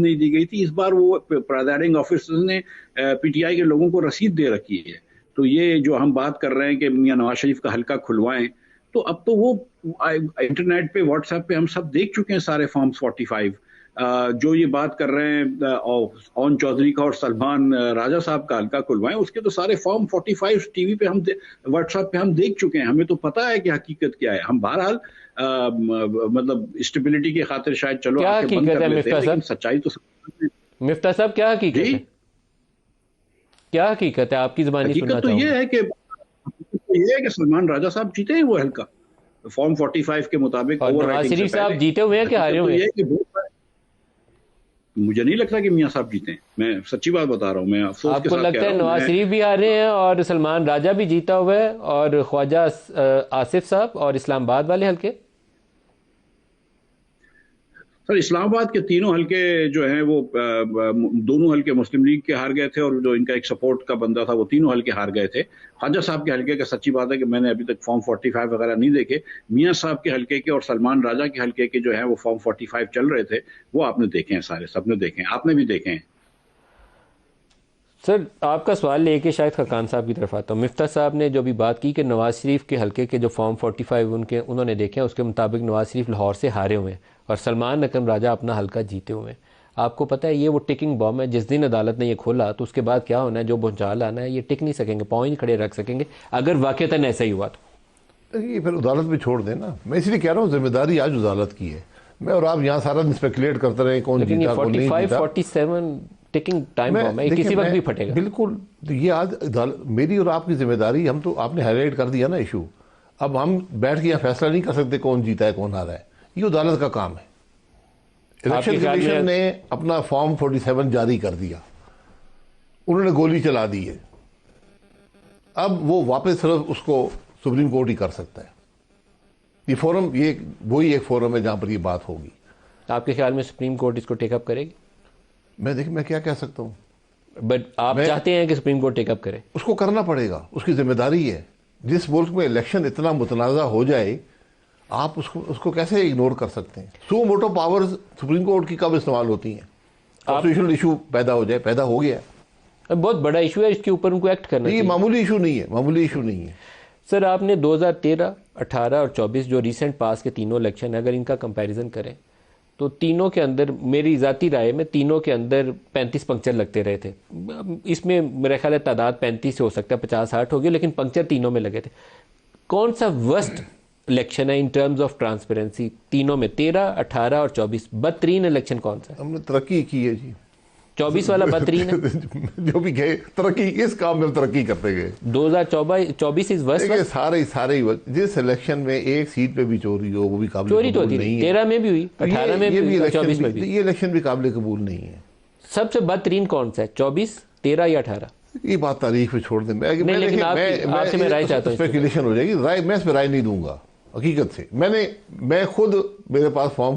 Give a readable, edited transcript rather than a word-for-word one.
نہیں دی گئی تھی، اس بار وہ پریزائڈنگ آفیسر نے پی ٹی آئی کے لوگوں کو رسید دے رکھی ہے. تو یہ جو ہم بات کر رہے ہیں کہ میاں نواز شریف کا حلقہ کھلوائیں، تو اب تو وہ انٹرنیٹ پہ واٹس ایپ پہ ہم سب دیکھ چکے ہیں سارے فارم 45. جو یہ بات کر رہے ہیں اون چودھری کا اور سلمان راجہ صاحب کا حلقہ کھلوائیں، اس کے تو سارے فارم 45 ٹی وی پہ ہم واٹس ایپ پہ ہم دیکھ چکے ہیں. ہمیں تو پتا ہے کہ حقیقت کیا ہے. ہم بہرحال مطلب اسٹیبلٹی کی خاطر شاید چلو کیا آنکھیں بند حقیقت کر ہے لیتے ہیں، مفتاح لیکن صاحب؟ سچائی تو مفتاح صاحب کیا حقیقت جی ہے؟ کیا حقیقت ہے؟ آپ کی زبانی سننا حقیقت تو چاہوں یہ گا. ہے کہ سلمان راجہ صاحب جیتے ہیں وہ حلقہ فارم 45 کے مطابق اور اوور نواز رائٹنگ سے شریف پہلے. صاحب جیتے ہوئے ہیں کہ ہارے حقیقت تو ہوئے ہیں؟ یہ ہے کہ مجھے نہیں لگتا کہ میاں صاحب جیتے ہیں. میں سچی بات بتا رہا ہوں، میں افسوس آپ کے کو ساتھ کہہ لگتا ہے رہا ہوں. نواز شریف بھی ہارے ہیں اور سلمان راجہ بھی جیتا ہوا ہے اور خواجہ آصف صاحب اور اسلام آباد والے حلقے؟ سر اسلام آباد کے تینوں حلقے جو ہیں وہ دونوں حلقے مسلم لیگ کے ہار گئے تھے، اور جو ان کا ایک سپورٹ کا بندہ تھا وہ تینوں حلقے ہار گئے تھے. خواجہ صاحب کے حلقے کا سچی بات ہے کہ میں نے ابھی تک فارم 45 وغیرہ نہیں دیکھے. میاں صاحب کے حلقے کے اور سلمان راجہ کے حلقے کے جو ہیں وہ فارم 45 چل رہے تھے، وہ آپ نے دیکھے ہیں، سارے سب نے دیکھے ہیں، آپ نے بھی دیکھے ہیں. سر آپ کا سوال لے کے شاید خاقان صاحب کی طرف آتا ہوں. مفتاح صاحب نے جو بھی بات کی کہ نواز شریف کے حلقے کے جو فارم 45 انہوں نے دیکھے ہیں، اس کے مطابق نواز شریف لاہور سے ہارے ہوئے ہیں اور سلمان اکرم راجہ اپنا حلقہ جیتے ہوئے ہیں. آپ کو پتہ ہے یہ وہ ٹکنگ بام ہے. جس دن عدالت نے یہ کھولا تو اس کے بعد کیا ہونا ہے، جو بھونچال آنا ہے، یہ ٹک نہیں سکیں گے، پاؤں نہیں کھڑے رکھ سکیں گے اگر واقعتاً ایسا ہی ہوا تو. یہ پھر عدالت میں چھوڑ دیں نا. میں اس لیے کہہ رہا ہوں ذمہ داری آج عدالت کی ہے. میں اور آپ یہاں سارا اسپیکولیٹ کرتے رہے کون لیکن یہ جیتا کون نہیں 45 جیتا. 47 ٹکنگ ٹائم بام ہے، یہ کسی وقت بھی پھٹے گا. بالکل. یہ آج میری اور آپ کی ذمہ داری، ہم تو آپ نے ہائی لائٹ کر دیا نا ایشو. اب ہم بیٹھ کے یہاں فیصلہ نہیں کر سکتے کون جیتا ہے کون ہارا ہے. یہ عدالت کا کام ہے. الیکشن کمیشن نے اپنا فارم 47 جاری کر دیا، انہوں نے گولی چلا دی ہے. اب وہ واپس صرف اس کو سپریم کورٹ ہی کر سکتا ہے. یہ فورم یہ وہی ایک فورم ہے جہاں پر یہ بات ہوگی. آپ کے خیال میں سپریم کورٹ اس کو ٹیک اپ کرے گی؟ میں کیا کہہ سکتا ہوں. بٹ آپ چاہتے ہیں کہ سپریم کورٹ ٹیک اپ کرے؟ اس کو کرنا پڑے گا، اس کی ذمہ داری ہے. جس ملک میں الیکشن اتنا متنازع ہو جائے، آپ اس کو کیسے اگنور کر سکتے ہیں؟ سو موٹو پاورز سپریم کورٹ کی کب استعمال ہوتی ہیں؟ کانسٹیٹیوشنل ایشو پیدا ہو جائے، پیدا ہو گیا. بہت بڑا ایشو ہے، اس کے اوپر ان کو ایکٹ کرنا چاہیے. یہ معمولی ایشو نہیں ہے، معمولی ایشو نہیں ہے. سر آپ نے 2013 18 اور 24 جو ریسنٹ پاس کے تینوں الیکشن اگر ان کا کمپیریزن کریں تو تینوں کے اندر میری ذاتی رائے میں تینوں کے اندر 35 پنکچر لگتے رہے تھے. اس میں میرا خیال ہے تعداد 35 سے ہو سکتا ہے 50-60 ہو گئی، لیکن پنکچر تینوں میں لگے تھے. کون سا ورسٹ الیکشن ہے ان ٹرمز آف ٹرانسپیرنسی تینوں میں؟ 13 18 اور 24 بدترین الیکشن کون سا ہے؟ ہم نے ترقی کی ہے جی. 24 والا بدترین ہے. جو بھی گئے ترقی، اس کام میں ترقی کرتے گئے. 2024 از ورسٹ. سارے جس الیکشن میں ایک سیٹ پہ بھی چوری ہو وہ بھی قابل چوری تو قبول ہوتی نہیں ہے. 13 میں بھی ہوئی، 18 میں بھی ہوئی، 24 میں بھی. یہ الیکشن بھی قابل قبول نہیں ہے. سب سے بدترین کون سا ہے، 24 13 یا 18؟ یہ بات تاریخ پہ چھوڑ دیں. لیکن آپ سے میں رائے چاہتا ہوں. اسپیکولیشن ہو جائے گی. میں اس پہ رائے نہیں دوں گا حقیقت سے. میں خود میرے پاس فارم